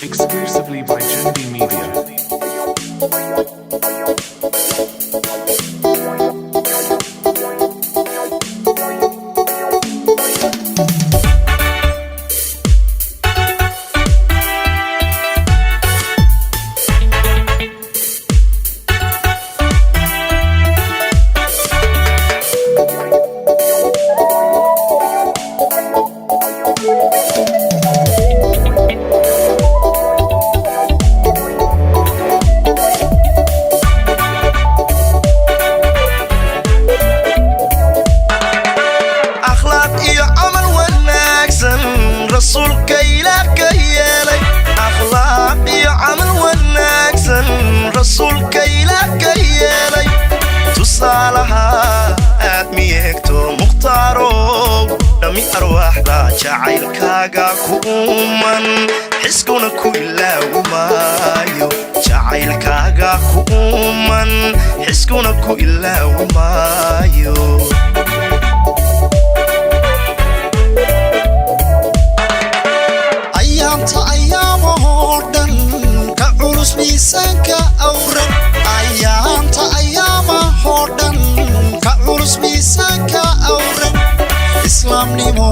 exclusively by Jindy Media. رسولك إلهك يالي أخلاق يا عمل ونكسن رسولك إلهك يالي تصالها أدميكتو مختارو دمي أرواح دا جعيل كاغا كومن حسكونا كويلا ومايو جعيل كاغا كومن حسكونا كويلا ومايو miisaanka awran ayaanta ayaama hoodhan ka culus miisaanka awran islaamnimo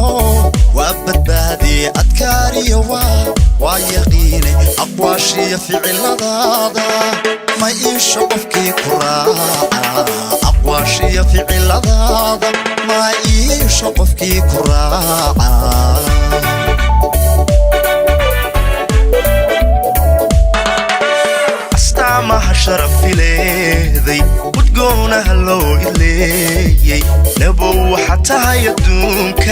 waa badbaadiye adkaariyo waa yaqiine aqwaashiya ficiladaada ma iisho qofkii ku raaca aqwaashiya ficiladaada ma iisho qofkii ku raaca ما شرف ليذي وتقونا هلو إليي نبو حتى يدومك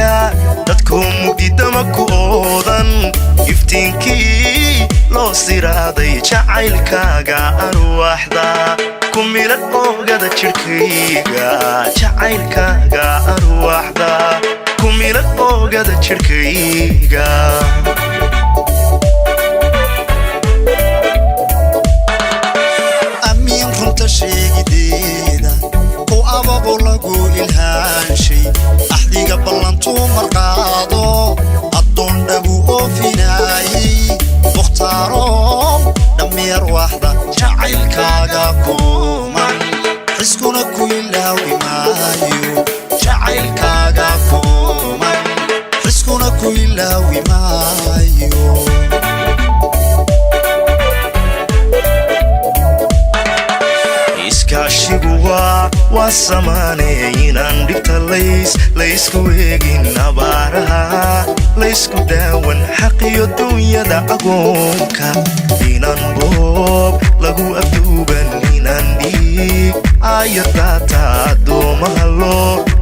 دتكم مبدي دمك أوضن يفتنكي لو سيرادي جعيلك غا أرواح دا كميلت أوغدا تشركيغا جعيلك غا أرواح دا كميلت أوغدا تشركيغا sheegideeda ku abago lagu ilhaanshay axdiga ballantuu marqaado addoon dhabu oofinaayay mukhtaaro dhammeer waxda jacaylkaaga kuman xiskuna ku ilaawi maayo jacaylkaaga kuman xiskuna ku ilaawi maayo iskaashigu waa samaanee inaan dhigta laysku eegin abaaraha laysku daawan xaqiyo dunyada agoonka inaan boob lagu afduuban inaan dhiig ayadaata addoomaha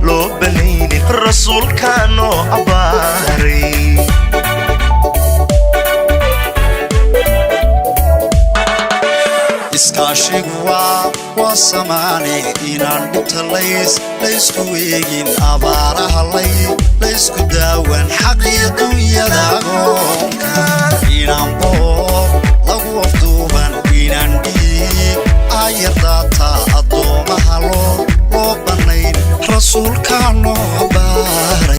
loo banaynin rasuulkaanoo abaaray iskaashigu waa samaane inaan dhibta laysku eegin abaaraha laysku daawan xaqiyo dunyada agoonka inaan